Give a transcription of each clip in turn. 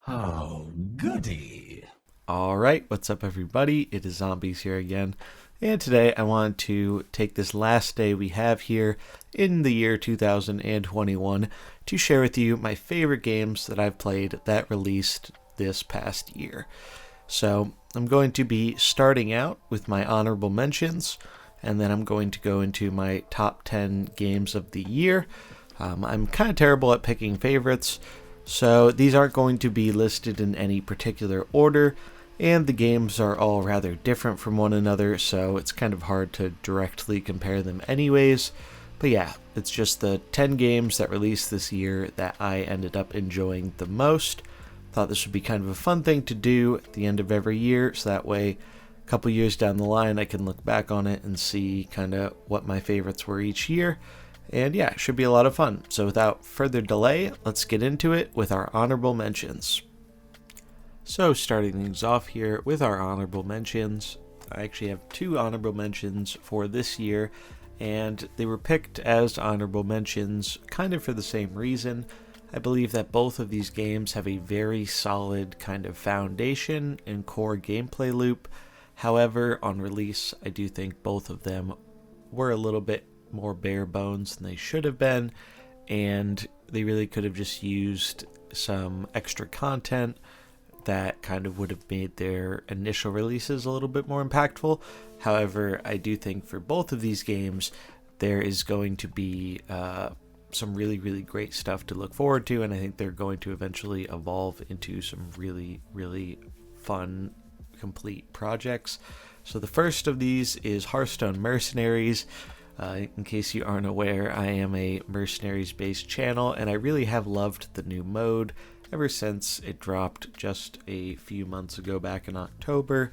Oh, goody. Alright, what's up everybody? It is Zombies here again, and today I want to take this last day we have here in the year 2021 to share with you my favorite games that I've played that released this past year. So I'm going to be starting out with my honorable mentions, and then I'm going to go into my top 10 games of the year. I'm kind of terrible at picking favorites, so these aren't going to be listed in any particular order, and the games are all rather different from one another, so it's kind of hard to directly compare them anyways. But yeah, it's just the 10 games that released this year that I ended up enjoying the most. Thought this would be kind of a fun thing to do at the end of every year, so that way a couple years down the line I can look back on it and see kind of what my favorites were each year. And yeah, it should be a lot of fun. So without further delay, let's get into it with our honorable mentions. So starting things off here with our honorable mentions, I actually have two honorable mentions for this year, and they were picked as honorable mentions kind of for the same reason. I believe that both of these games have a very solid kind of foundation and core gameplay loop. However, on release, I do think both of them were a little bit more bare bones than they should have been, and they really could have just used some extra content that kind of would have made their initial releases a little bit more impactful. However, I do think for both of these games there is going to be some really great stuff to look forward to, and I think they're going to eventually evolve into some really fun complete projects. So the first of these is Hearthstone Mercenaries. In case you aren't aware, I am a Mercenaries-based channel, and I really have loved the new mode ever since it dropped just a few months ago back in October.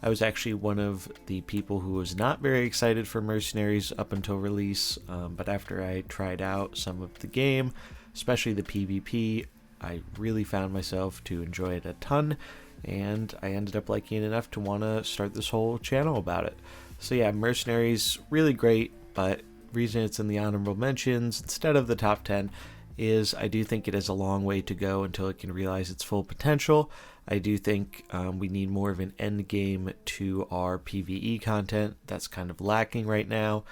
I was actually one of the people who was not very excited for Mercenaries up until release, but after I tried out some of the game, especially the PvP, I really found myself to enjoy it a ton, and I ended up liking it enough to want to start this whole channel about it. So yeah, Mercenaries, really great, but reason it's in the honorable mentions instead of the top 10 is I do think it has a long way to go until it can realize its full potential. I do think we need more of an end game to our PvE content. That's kind of lacking right now.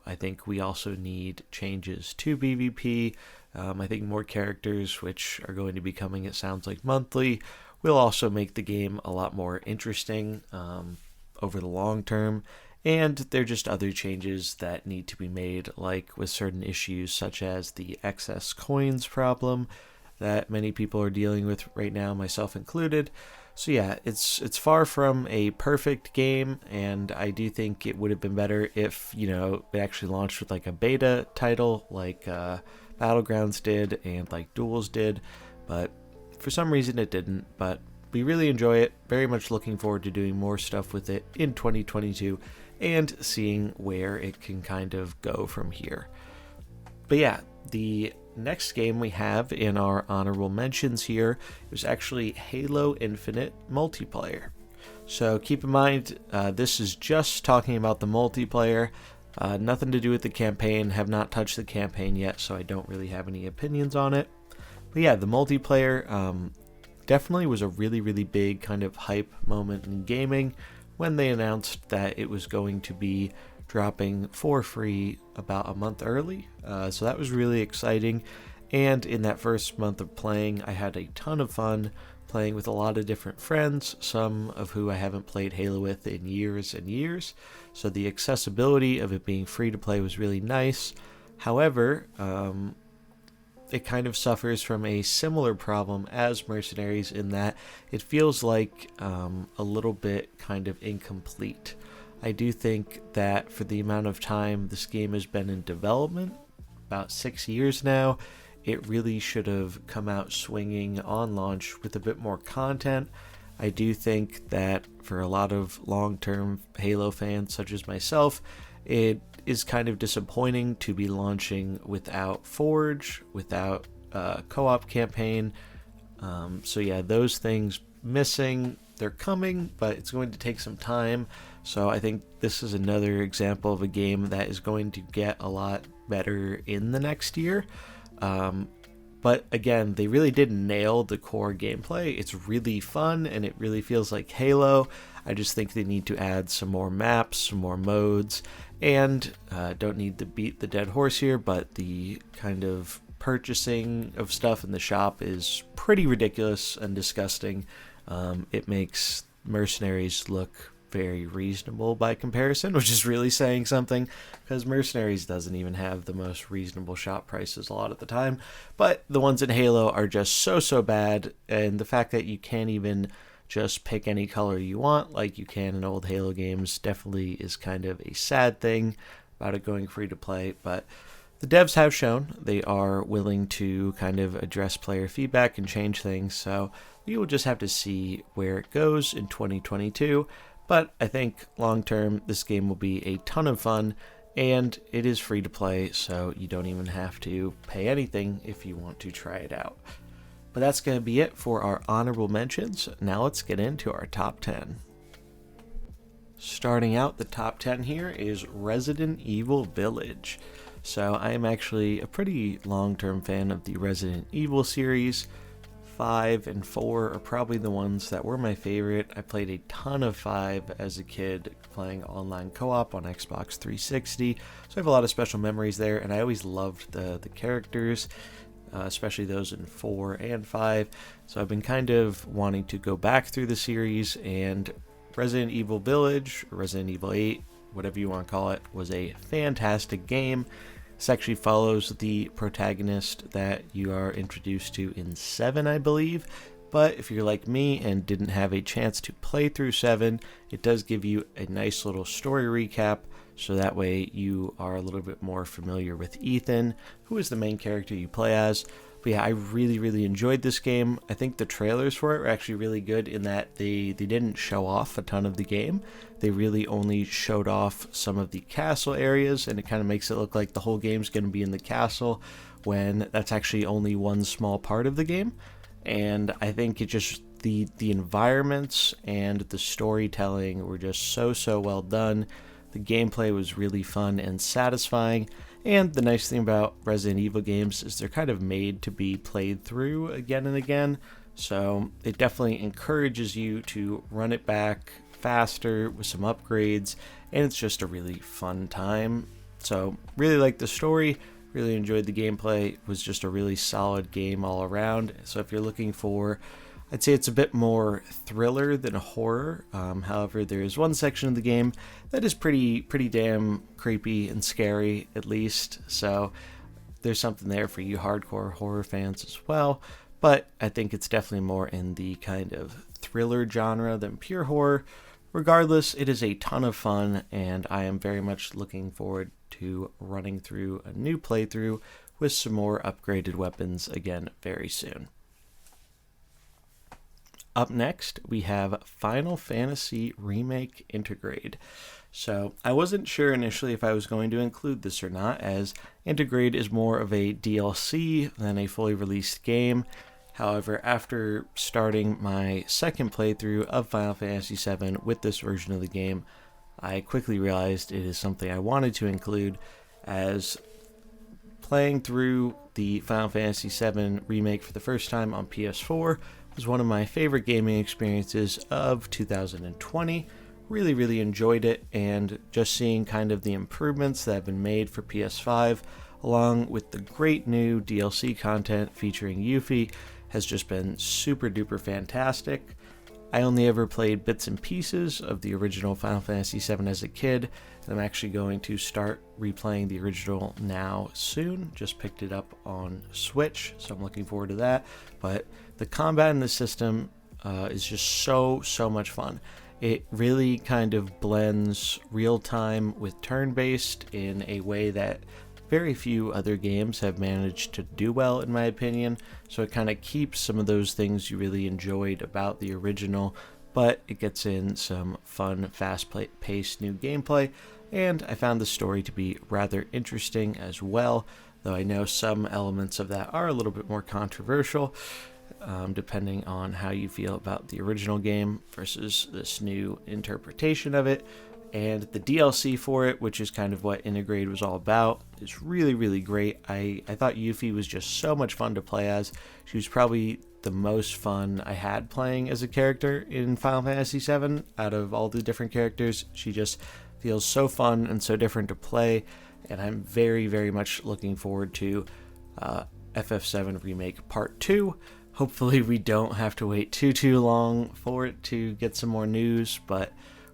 I think we also need changes to PvP. I think more characters, which are going to be coming, it sounds like, monthly, will also make the game a lot more interesting over the long term. And there are just other changes that need to be made, like with certain issues such as the excess coins problem that many people are dealing with right now, myself included. So yeah, it's far from a perfect game, and I do think it would have been better if, it actually launched with like a beta title like Battlegrounds did and like Duels did, but for some reason it didn't. But we really enjoy it, very much looking forward to doing more stuff with it in 2022 and seeing where it can kind of go from here. But yeah, the next game we have in our honorable mentions here is actually Halo Infinite multiplayer. So keep in mind, this is just talking about the multiplayer, nothing to do with the campaign. Have not touched the campaign yet, so I don't really have any opinions on it. But yeah, the multiplayer definitely was a really big kind of hype moment in gaming when they announced that it was going to be dropping for free about a month early. So that was really exciting. And in that first month of playing, I had a ton of fun playing with a lot of different friends, some of who I haven't played Halo with in years and years. So the accessibility of it being free to play was really nice. However, it kind of suffers from a similar problem as Mercenaries in that it feels like a little bit kind of incomplete. I do think that for the amount of time this game has been in development, about 6 years now, it really should have come out swinging on launch with a bit more content. I do think that for a lot of long-term Halo fans such as myself, it is kind of disappointing to be launching without Forge, without co-op campaign. So yeah, those things missing. They're coming, but it's going to take some time. So I think this is another example of a game that is going to get a lot better in the next year. But again, they really did nail the core gameplay. It's really fun and it really feels like Halo. I just think they need to add some more maps, some more modes, and don't need to beat the dead horse here, but the kind of purchasing of stuff in the shop is pretty ridiculous and disgusting. It makes Mercenaries look very reasonable by comparison, which is really saying something, because Mercenaries doesn't even have the most reasonable shop prices a lot of the time. But the ones in Halo are just so bad, and the fact that you can't even just pick any color you want like you can in old Halo games definitely is kind of a sad thing about it going free to play. But the devs have shown they are willing to kind of address player feedback and change things, so we will just have to see where it goes in 2022. But I think long term, this game will be a ton of fun, and it is free to play, so you don't even have to pay anything if you want to try it out. But that's going to be it for our honorable mentions. Now let's get into our top 10. Starting out the top 10 here is Resident Evil Village. So I am actually a pretty long-term fan of the Resident Evil series. 5 and 4 are probably the ones that were my favorite. I played a ton of 5 as a kid, playing online co-op on Xbox 360, so I have a lot of special memories there, and I always loved the characters, especially those in 4 and 5, so I've been kind of wanting to go back through the series, and Resident Evil Village, or Resident Evil 8, whatever you want to call it, was a fantastic game. This actually follows the protagonist that you are introduced to in 7, I believe. But if you're like me and didn't have a chance to play through 7, it does give you a nice little story recap, so that way you are a little bit more familiar with Ethan, who is the main character you play as. But yeah, I really enjoyed this game. I think the trailers for it were actually really good in that they didn't show off a ton of the game. They really only showed off some of the castle areas, and it kind of makes it look like the whole game's going to be in the castle, when that's actually only one small part of the game. And I think it just, the environments and the storytelling were just so well done. The gameplay was really fun and satisfying. And the nice thing about Resident Evil games is they're kind of made to be played through again and again, so it definitely encourages you to run it back faster with some upgrades, and it's just a really fun time. So really liked the story, really enjoyed the gameplay. It was just a really solid game all around. So if you're looking for, I'd say it's a bit more thriller than a horror. However, there is one section of the game that is pretty damn creepy and scary, at least. So there's something there for you hardcore horror fans as well. But I think it's definitely more in the kind of thriller genre than pure horror. Regardless, it is a ton of fun, and I am very much looking forward to running through a new playthrough with some more upgraded weapons again very soon. Up next, we have Final Fantasy Remake Intergrade. So I wasn't sure initially if I was going to include this or not, as Intergrade is more of a DLC than a fully released game. However, after starting my second playthrough of Final Fantasy VII with this version of the game, I quickly realized it is something I wanted to include, as playing through the Final Fantasy VII Remake for the first time on PS4 was one of my favorite gaming experiences of 2020. Really enjoyed it, and just seeing kind of the improvements that have been made for PS5, along with the great new DLC content featuring Yuffie, has just been super duper fantastic. I only ever played bits and pieces of the original Final Fantasy VII as a kid, and I'm actually going to start replaying the original now soon. Just picked it up on Switch, so I'm looking forward to that. But the combat in the system is just so much fun. It really kind of blends real-time with turn-based in a way that very few other games have managed to do well, in my opinion. So it kind of keeps some of those things you really enjoyed about the original, but it gets in some fun, fast-paced new gameplay, and I found the story to be rather interesting as well, though I know some elements of that are a little bit more controversial, depending on how you feel about the original game versus this new interpretation of it. And the DLC for it, which is kind of what Intergrade was all about, is really, really great. I thought Yuffie was just so much fun to play as. She was probably the most fun I had playing as a character in Final Fantasy VII. Out of all the different characters, she just feels so fun and so different to play. And I'm very, very much looking forward to FF7 Remake Part 2. Hopefully we don't have to wait too long for it to get some more news, but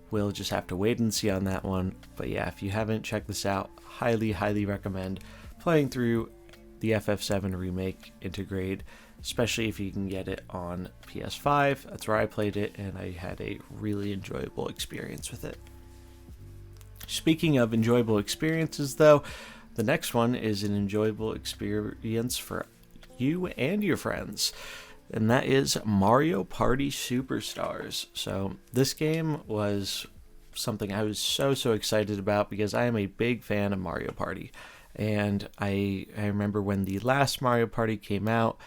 we'll just have to wait and see on that one. But yeah, if you haven't checked this out, highly, highly recommend playing through the FF7 Remake Intergrade, especially if you can get it on PS5. That's where I played it, and I had a really enjoyable experience with it. Speaking of enjoyable experiences, though, the next one is an enjoyable experience for you and your friends, and that is Mario Party Superstars. So this game was something I was so excited about because I am a big fan of Mario Party. And I remember when the last Mario Party came out,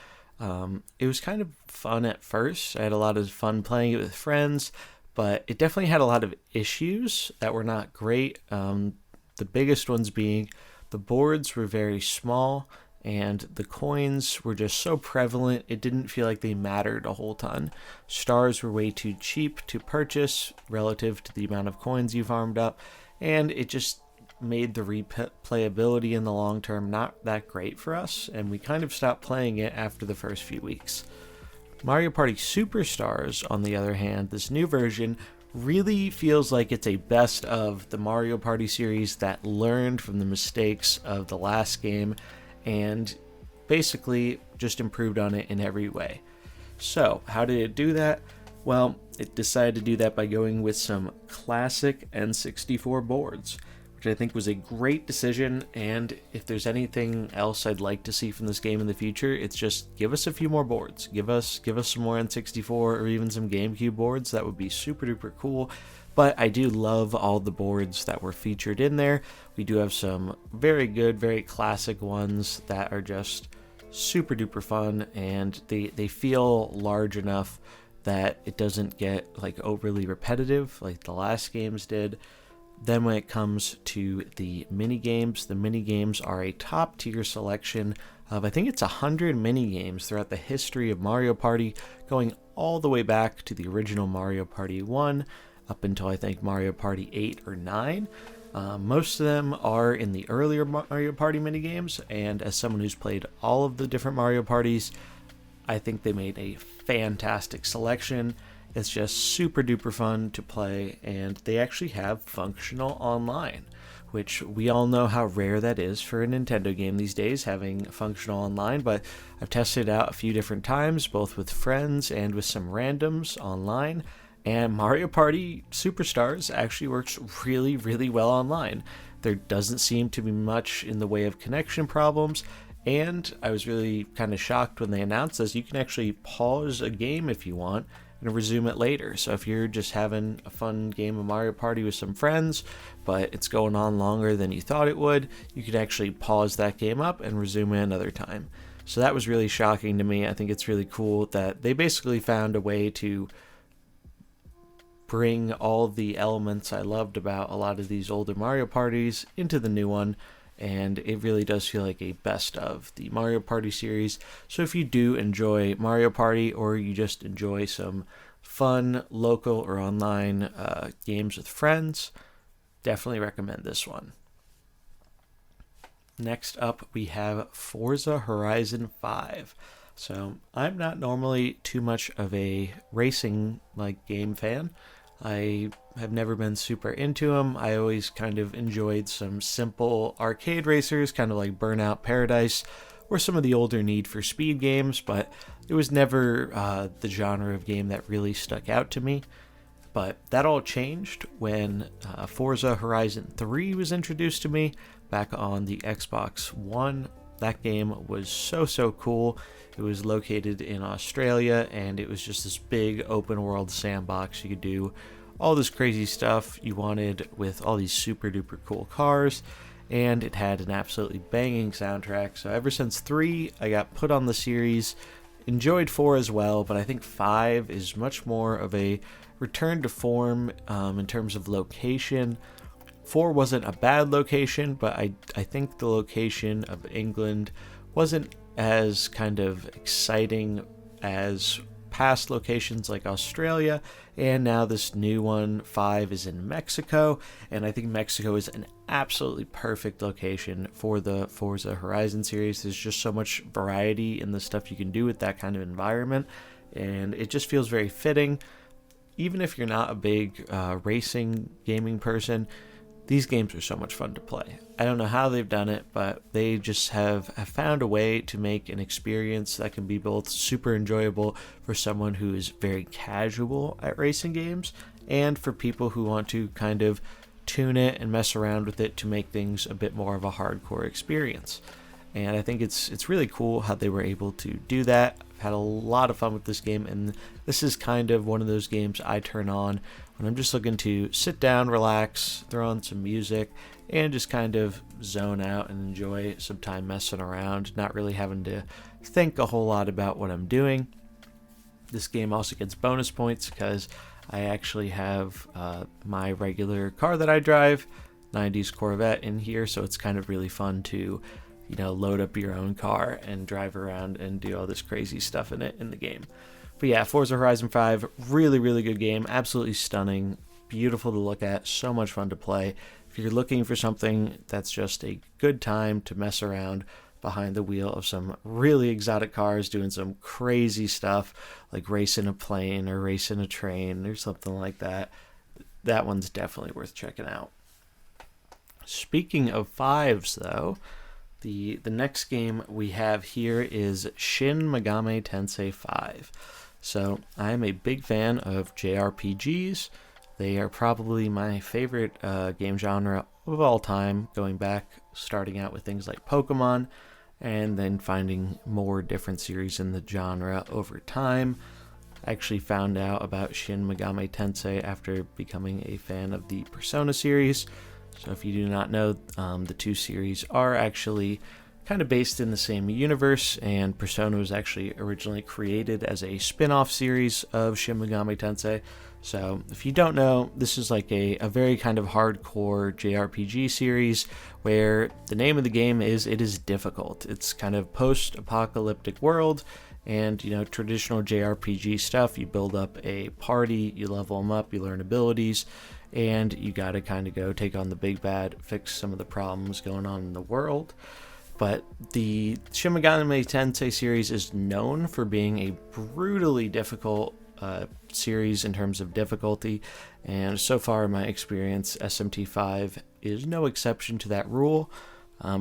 it was kind of fun at first. I had a lot of fun playing it with friends, but it definitely had a lot of issues that were not great. The biggest ones being the boards were very small, and the coins were just so prevalent, it didn't feel like they mattered a whole ton. Stars were way too cheap to purchase relative to the amount of coins you farmed up, and it just made the replayability in the long term not that great for us, and we kind of stopped playing it after the first few weeks. Mario Party Superstars, on the other hand, this new version, really feels like it's a best of the Mario Party series that learned from the mistakes of the last game and basically just improved on it in every way. So, how did it do that? Well, it decided to do that by going with some classic N64 boards, which I think was a great decision, and if there's anything else I'd like to see from this game in the future, it's just give us a few more boards. Give us some more N64 or even some GameCube boards. That would be super duper cool. But I do love all the boards that were featured in there. We do have some very good, very classic ones that are just super duper fun, and they feel large enough that it doesn't get like overly repetitive like the last games did. Then when it comes to the mini games are a top tier selection of, I think it's 100 mini games throughout the history of Mario Party, going all the way back to the original Mario Party 1 up until I think Mario Party 8 or 9. Most of them are in the earlier Mario Party minigames, and as someone who's played all of the different Mario Parties, I think they made a fantastic selection. It's just super duper fun to play, and they actually have functional online, which we all know how rare that is for a Nintendo game these days, having functional online, but I've tested it out a few different times, both with friends and with some randoms online, and Mario Party Superstars actually works really, really well online. There doesn't seem to be much in the way of connection problems, and I was really kind of shocked when they announced this. You can actually pause a game if you want and resume it later. So if you're just having a fun game of Mario Party with some friends, but it's going on longer than you thought it would, you could actually pause that game up and resume it another time. So that was really shocking to me. I think it's really cool that they basically found a way to bring all the elements I loved about a lot of these older Mario Parties into the new one, and it really does feel like a best of the Mario Party series. So if you do enjoy Mario Party, or you just enjoy some fun local or online games with friends, definitely recommend this one. Next up, we have Forza Horizon 5. So I'm not normally too much of a racing game fan. I have never been super into them. I always kind of enjoyed some simple arcade racers, kind of like Burnout Paradise, or some of the older Need for Speed games, but it was never the genre of game that really stuck out to me. But that all changed when Forza Horizon 3 was introduced to me back on the Xbox One. That game was so cool. It was located in Australia, and it was just this big open world sandbox. You could do all this crazy stuff you wanted with all these super duper cool cars, and it had an absolutely banging soundtrack. So ever since 3, I got put on the series, enjoyed 4 as well, but I think 5 is much more of a return to form in terms of location. 4 wasn't a bad location, but I think the location of England wasn't as kind of exciting as past locations like Australia, and now this new one, 5, is in Mexico, and I think Mexico is an absolutely perfect location for the Forza Horizon series. There's just so much variety in the stuff you can do with that kind of environment, and it just feels very fitting. Even if you're not a big racing gaming person, these games are so much fun to play. I don't know how they've done it, but they just have found a way to make an experience that can be both super enjoyable for someone who is very casual at racing games, and for people who want to kind of tune it and mess around with it to make things a bit more of a hardcore experience. And I think it's really cool how they were able to do that. I've had a lot of fun with this game, and this is kind of one of those games I turn on when I'm just looking to sit down, relax, throw on some music, and just kind of zone out and enjoy some time messing around, not really having to think a whole lot about what I'm doing. This game also gets bonus points because I actually have my regular car that I drive, 90s Corvette, in here, so it's kind of really fun to load up your own car and drive around and do all this crazy stuff in it in the game. But yeah, Forza Horizon 5, really, really good game. Absolutely stunning. Beautiful to look at. So much fun to play. If you're looking for something that's just a good time to mess around behind the wheel of some really exotic cars doing some crazy stuff, like racing a plane or racing a train or something like that, that one's definitely worth checking out. Speaking of 5s, though, the next game we have here is Shin Megami Tensei 5. So I am a big fan of JRPGs. They are probably my favorite game genre of all time, going back, starting out with things like Pokemon, and then finding more different series in the genre over time. I actually found out about Shin Megami Tensei after becoming a fan of the Persona series. So if you do not know, the two series are actually kind of based in the same universe, and Persona was actually originally created as a spin-off series of Shin Megami Tensei. So if you don't know, this is like a very kind of hardcore JRPG series where the name of the game is It Is Difficult. It's kind of post-apocalyptic world, and traditional JRPG stuff. You build up a party, you level them up, you learn abilities, and you gotta kind of go take on the big bad, fix some of the problems going on in the world. But the Shin Megami Tensei series is known for being a brutally difficult series in terms of difficulty, and so far in my experience, SMT5 is no exception to that rule.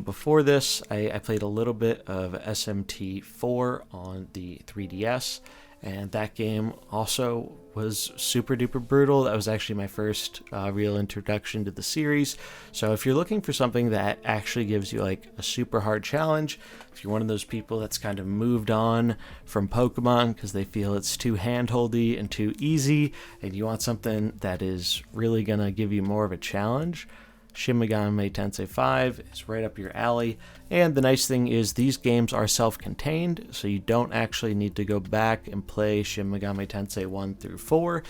Before this, I played a little bit of SMT4 on the 3DS, and that game also was super duper brutal. That was actually my first real introduction to the series. So if you're looking for something that actually gives you like a super hard challenge, if you're one of those people that's kind of moved on from Pokemon because they feel it's too handholdy and too easy, and you want something that is really gonna give you more of a challenge, Shin Megami Tensei 5 is right up your alley. And the nice thing is these games are self-contained, so you don't actually need to go back and play Shin Megami Tensei 1 through 4.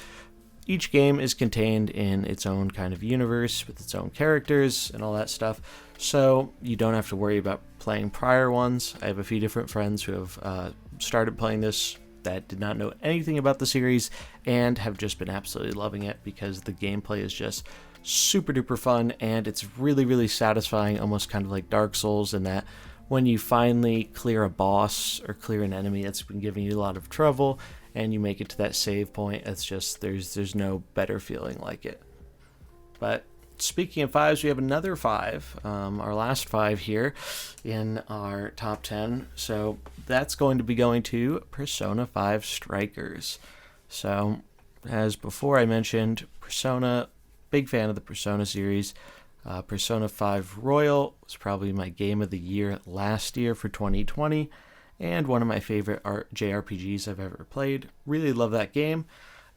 Each game is contained in its own kind of universe with its own characters and all that stuff, so you don't have to worry about playing prior ones. I have a few different friends who have started playing this that did not know anything about the series and have just been absolutely loving it because the gameplay is just super duper fun, and it's really, really satisfying, almost kind of like Dark Souls, in that when you finally clear a boss or clear an enemy that's been giving you a lot of trouble and you make it to that save point, it's just there's no better feeling like it. But speaking of 5s, we have another 5, our last 5 here in our top 10. So that's going to be going to Persona 5 Strikers. So as before I mentioned, Persona, big fan of the Persona series. Persona 5 Royal was probably my game of the year last year for 2020, and one of my favorite JRPGs I've ever played. Really love that game,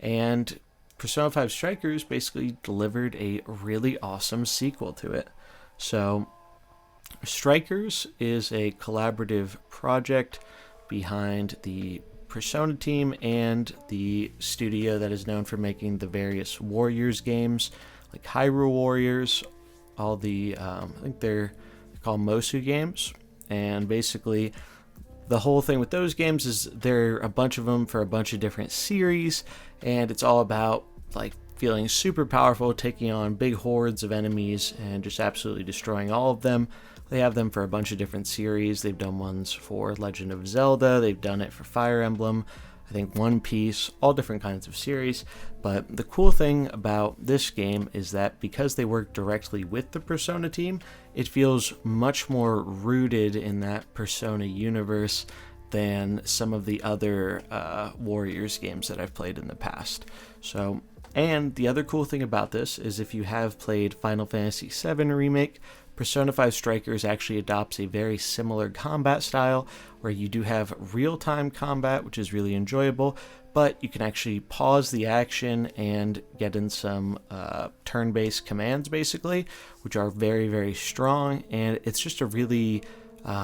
and Persona 5 Strikers basically delivered a really awesome sequel to it. So Strikers is a collaborative project behind the Persona team and the studio that is known for making the various Warriors games, like Hyrule Warriors, all the, I think they're called Mosu games. And basically, the whole thing with those games is there are a bunch of them for a bunch of different series, and it's all about like feeling super powerful, taking on big hordes of enemies, and just absolutely destroying all of them. They have them for a bunch of different series. They've done ones for Legend of Zelda, they've done it for Fire Emblem, I think One Piece, all different kinds of series. But the cool thing about this game is that because they work directly with the Persona team, it feels much more rooted in that Persona universe than some of the other Warriors games that I've played in the past. So, and the other cool thing about this is if you have played Final Fantasy VII Remake, Persona 5 Strikers actually adopts a very similar combat style where you do have real-time combat, which is really enjoyable, but you can actually pause the action and get in some turn-based commands, basically, which are very, very strong, and it's just a really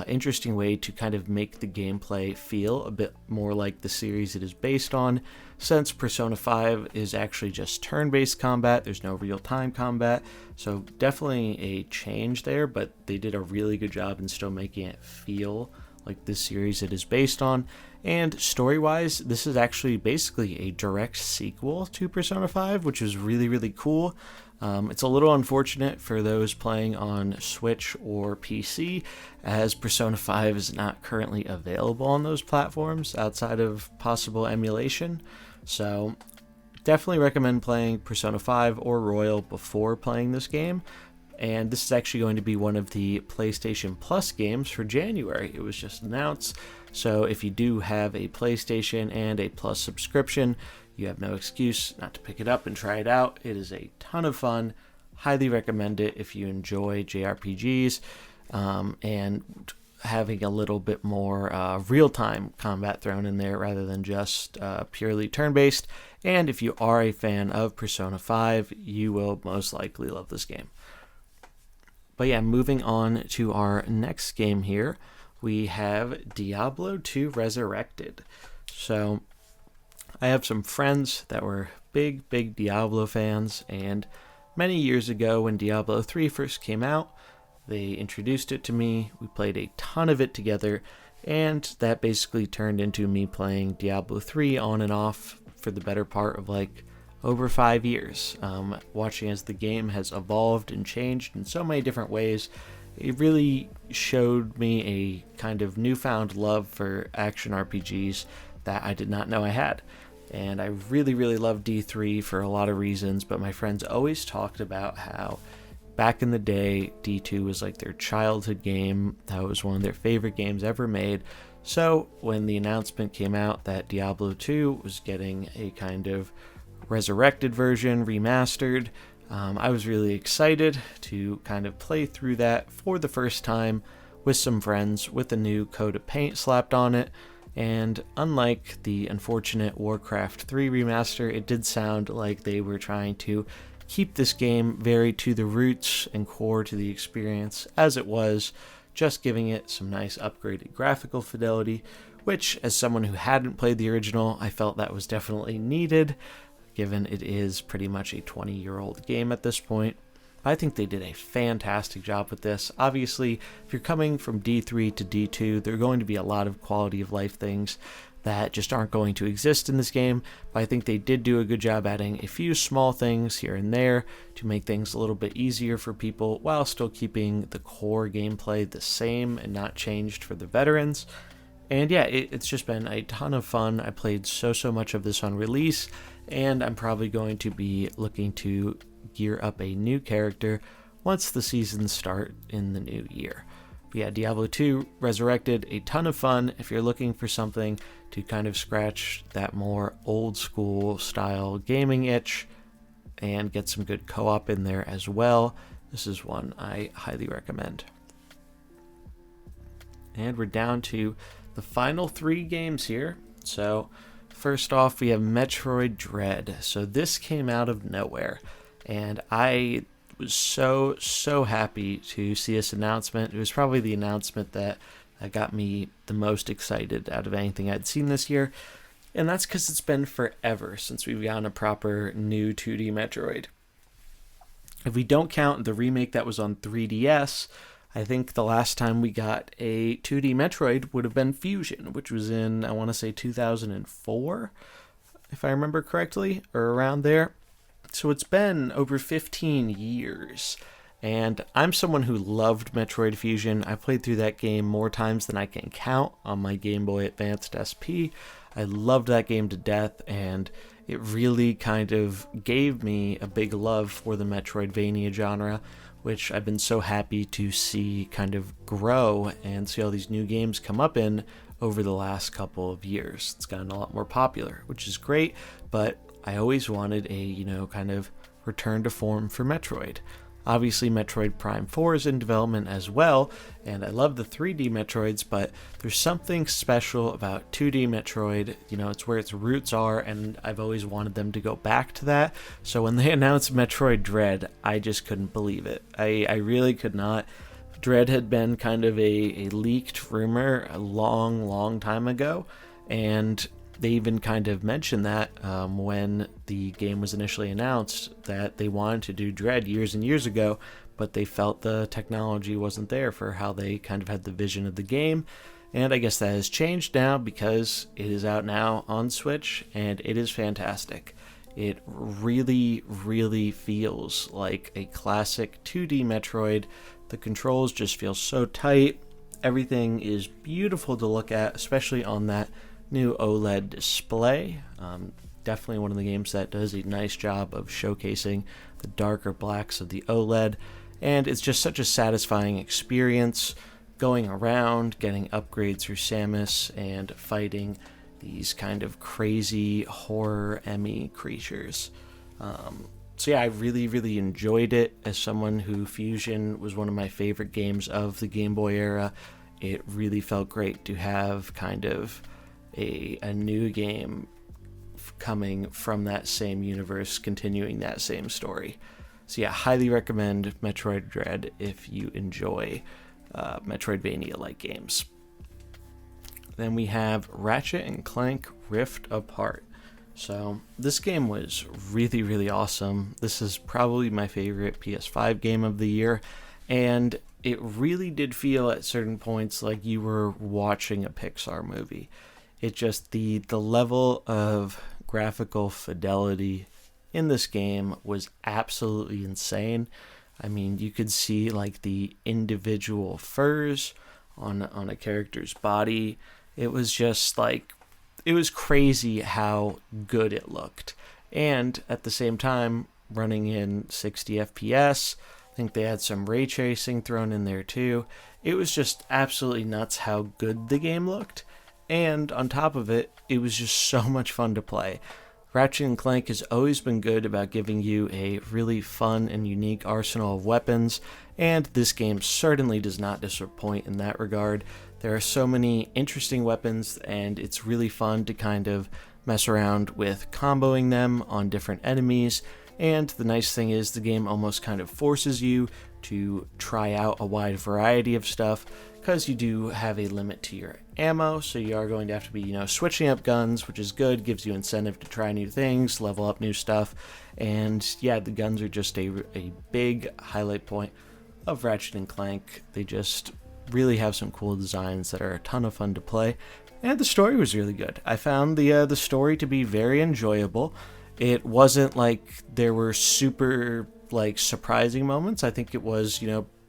interesting way to kind of make the gameplay feel a bit more like the series it is based on, since Persona 5 is actually just turn-based combat, there's no real-time combat, so definitely a change there, but they did a really good job in still making it feel like this series it is based on. And story-wise, this is actually basically a direct sequel to Persona 5, which is really, really cool. It's a little unfortunate for those playing on Switch or PC, as Persona 5 is not currently available on those platforms outside of possible emulation. So definitely recommend playing Persona 5 or Royal before playing this game. And this is actually going to be one of the PlayStation Plus games for January. It was just announced. So if you do have a PlayStation and a Plus subscription, you have no excuse not to pick it up and try it out. It is a ton of fun. Highly recommend it if you enjoy JRPGs and having a little bit more real-time combat thrown in there rather than just purely turn-based. And if you are a fan of Persona 5, you will most likely love this game. But yeah, moving on to our next game here, we have Diablo 2 Resurrected. So I have some friends that were big Diablo fans, and many years ago when Diablo 3 first came out, they introduced it to me. We played a ton of it together, and that basically turned into me playing Diablo 3 on and off for the better part of like over 5 years, watching as the game has evolved and changed in so many different ways. It really showed me a kind of newfound love for action RPGs that I did not know I had. And I really love D3 for a lot of reasons, but my friends always talked about how back in the day, D2 was like their childhood game. That was one of their favorite games ever made. So when the announcement came out that Diablo 2 was getting a kind of resurrected version, remastered, I was really excited to kind of play through that for the first time with some friends with a new coat of paint slapped on it. And unlike the unfortunate Warcraft 3 remaster, it did sound like they were trying to keep this game very to the roots and core to the experience as it was, just giving it some nice upgraded graphical fidelity, which as someone who hadn't played the original, I felt that was definitely needed, given it is pretty much a 20-year-old game at this point. I think they did a fantastic job with this. Obviously, if you're coming from D3 to D2, there are going to be a lot of quality of life things that just aren't going to exist in this game, but I think they did do a good job adding a few small things here and there to make things a little bit easier for people while still keeping the core gameplay the same and not changed for the veterans. And yeah, it's just been a ton of fun. I played so much of this on release, and I'm probably going to be looking to gear up a new character once the seasons start in the new year. But yeah, Diablo 2 Resurrected, a ton of fun if you're looking for something to kind of scratch that more old school style gaming itch and get some good co-op in there as well. This is one I highly recommend. And we're down to the final 3 games here. So first off, we have Metroid Dread. So this came out of nowhere, and I was so happy to see this announcement. It was probably the announcement that got me the most excited out of anything I'd seen this year. And that's because it's been forever since we've gotten a proper new 2D Metroid. If we don't count the remake that was on 3DS, I think the last time we got a 2D Metroid would have been Fusion, which was in, I want to say, 2004, if I remember correctly, or around there. So it's been over 15 years. And I'm someone who loved Metroid Fusion. I played through that game more times than I can count on my Game Boy Advanced SP. I loved that game to death, and it really kind of gave me a big love for the Metroidvania genre, which I've been so happy to see kind of grow and see all these new games come up in over the last couple of years. It's gotten a lot more popular, which is great, but I always wanted a, kind of return to form for Metroid. Obviously, Metroid Prime 4 is in development as well, and I love the 3D Metroids, but there's something special about 2D Metroid. It's where its roots are, and I've always wanted them to go back to that. So when they announced Metroid Dread, I just couldn't believe it. I really could not. Dread had been kind of a leaked rumor a long, long time ago, and they even kind of mentioned that when the game was initially announced, that they wanted to do Dread years and years ago, but they felt the technology wasn't there for how they kind of had the vision of the game. And I guess that has changed now because it is out now on Switch, and it is fantastic. It really, really feels like a classic 2D Metroid. The controls just feel so tight. Everything is beautiful to look at, especially on that new OLED display. Definitely one of the games that does a nice job of showcasing the darker blacks of the OLED, and it's just such a satisfying experience going around, getting upgrades through Samus, and fighting these kind of crazy horror Emmy creatures. So yeah, I really, really enjoyed it. As someone who Fusion was one of my favorite games of the Game Boy era, it really felt great to have kind of a new game coming from that same universe, continuing that same story. So yeah, highly recommend Metroid Dread if you enjoy Metroidvania-like games. Then we have Ratchet and Clank Rift Apart. So this game was really, really awesome. This is probably my favorite PS5 game of the year, and it really did feel at certain points like you were watching a Pixar movie. It just, the level of graphical fidelity in this game was absolutely insane. I mean, you could see like the individual furs on a character's body. It was just like, it was crazy how good it looked. And at the same time, running in 60 FPS. I think they had some ray tracing thrown in there too. It was just absolutely nuts how good the game looked. And on top of it, it was just so much fun to play. Ratchet & Clank has always been good about giving you a really fun and unique arsenal of weapons, and this game certainly does not disappoint in that regard. There are so many interesting weapons, and it's really fun to kind of mess around with comboing them on different enemies. And the nice thing is the game almost kind of forces you to try out a wide variety of stuff, because you do have a limit to your ammo, so you are going to have to be, switching up guns, which is good, gives you incentive to try new things, level up new stuff, and yeah, the guns are just a big highlight point of Ratchet & Clank. They just really have some cool designs that are a ton of fun to play, and the story was really good. I found the story to be very enjoyable. It wasn't like there were super, surprising moments. I think it was,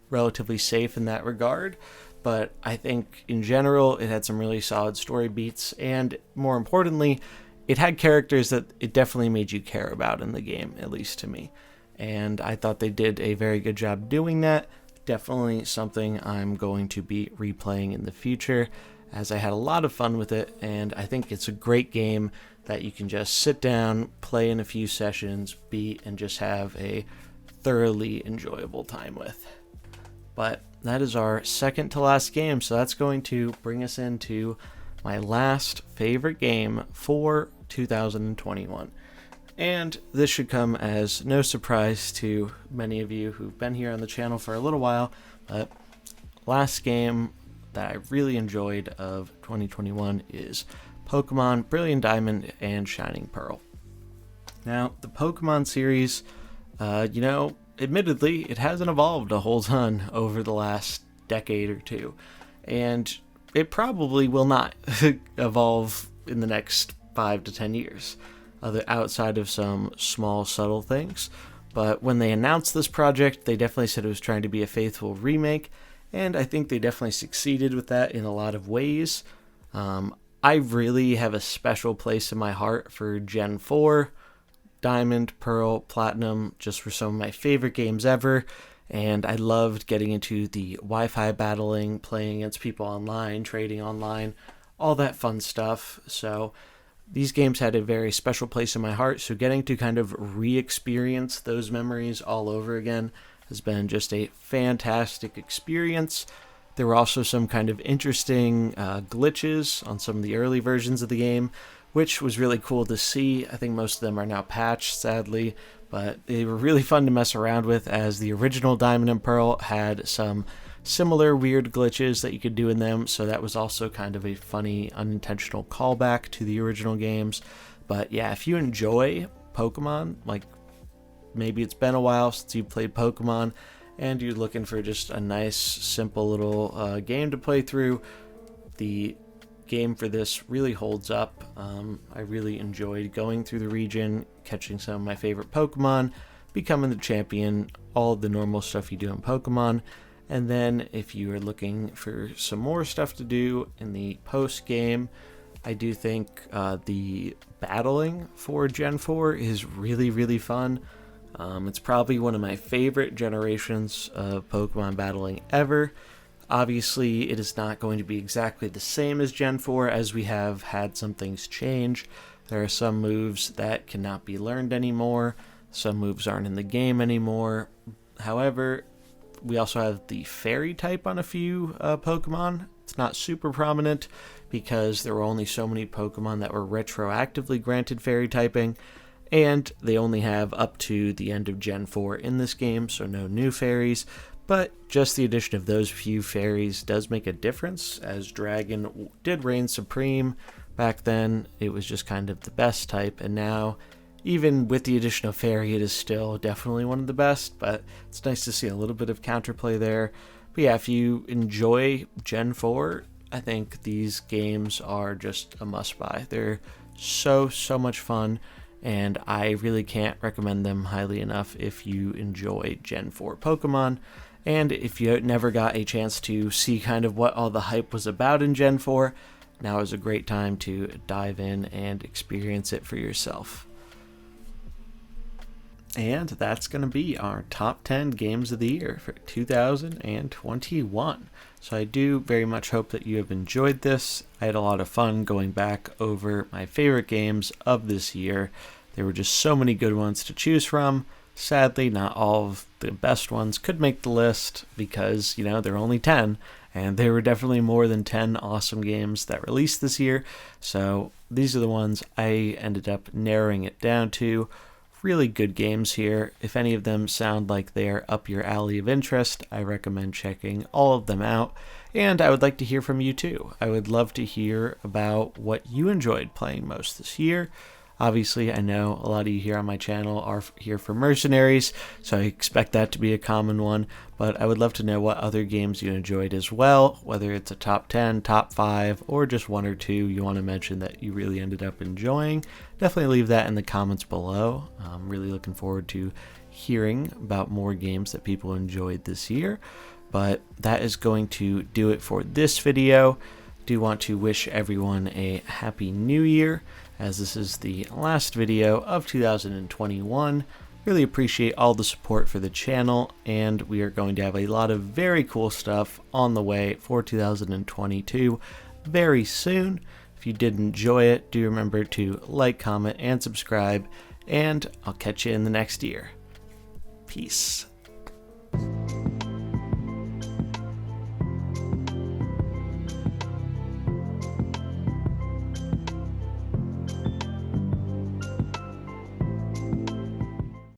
relatively safe in that regard. But I think in general it had some really solid story beats, and more importantly, it had characters that it definitely made you care about in the game, at least to me. And I thought they did a very good job doing that. Definitely something I'm going to be replaying in the future, as I had a lot of fun with it, and I think it's a great game that you can just sit down, play in a few sessions, beat, and just have a thoroughly enjoyable time with. But that is our second to last game, so that's going to bring us into my last favorite game for 2021. And this should come as no surprise to many of you who've been here on the channel for a little while, but last game that I really enjoyed of 2021 is Pokemon Brilliant Diamond and Shining Pearl. Now, the Pokemon series, admittedly, it hasn't evolved a whole ton over the last decade or two, and it probably will not evolve in the next 5 to 10 years, outside of some small, subtle things. But when they announced this project, they definitely said it was trying to be a faithful remake, and I think they definitely succeeded with that in a lot of ways. I really have a special place in my heart for Gen 4, Diamond, Pearl, Platinum, just for some of my favorite games ever, and I loved getting into the Wi-Fi battling, playing against people online, trading online, all that fun stuff. So these games had a very special place in my heart, so getting to kind of re-experience those memories all over again has been just a fantastic experience. There were also some kind of interesting glitches on some of the early versions of the game, which was really cool to see. I think most of them are now patched, sadly, but they were really fun to mess around with, as the original Diamond and Pearl had some similar weird glitches that you could do in them, so that was also kind of a funny, unintentional callback to the original games. But yeah, if you enjoy Pokemon, like maybe it's been a while since you played Pokemon, and you're looking for just a nice, simple little game to play through, the game for this really holds up. I really enjoyed going through the region, catching some of my favorite Pokemon, becoming the champion, all the normal stuff you do in Pokemon. And then if you are looking for some more stuff to do in the post-game, I do think the battling for Gen 4 is really, really fun. It's probably one of my favorite generations of Pokemon battling ever. Obviously, it is not going to be exactly the same as Gen 4, as we have had some things change. There are some moves that cannot be learned anymore. Some moves aren't in the game anymore. However, we also have the Fairy type on a few Pokemon. It's not super prominent because there were only so many Pokemon that were retroactively granted Fairy typing, and they only have up to the end of Gen 4 in this game, so no new fairies. But just the addition of those few fairies does make a difference, as Dragon did reign supreme. Back then, it was just kind of the best type, and now, even with the addition of Fairy, it is still definitely one of the best, but it's nice to see a little bit of counterplay there. But yeah, if you enjoy Gen 4, I think these games are just a must-buy. They're so much fun, and I really can't recommend them highly enough if you enjoy Gen 4 Pokemon. And if you never got a chance to see kind of what all the hype was about in Gen 4, now is a great time to dive in and experience it for yourself. And that's going to be our top 10 games of the year for 2021. So I do very much hope that you have enjoyed this. I had a lot of fun going back over my favorite games of this year. There were just so many good ones to choose from. Sadly, not all of the best ones could make the list because, there are only 10, and there were definitely more than 10 awesome games that released this year. So these are the ones I ended up narrowing it down to. Really good games here. If any of them sound like they're up your alley of interest, I recommend checking all of them out. And I would like to hear from you too. I would love to hear about what you enjoyed playing most this year. Obviously, I know a lot of you here on my channel are here for Mercenaries, so I expect that to be a common one, but I would love to know what other games you enjoyed as well, whether it's a top 10, top 5, or just one or two you want to mention that you really ended up enjoying. Definitely leave that in the comments below. I'm really looking forward to hearing about more games that people enjoyed this year, but that is going to do it for this video. I do want to wish everyone a happy new year, as this is the last video of 2021. Really appreciate all the support for the channel, and we are going to have a lot of very cool stuff on the way for 2022 very soon. If you did enjoy it, do remember to like, comment, and subscribe, and I'll catch you in the next year. Peace.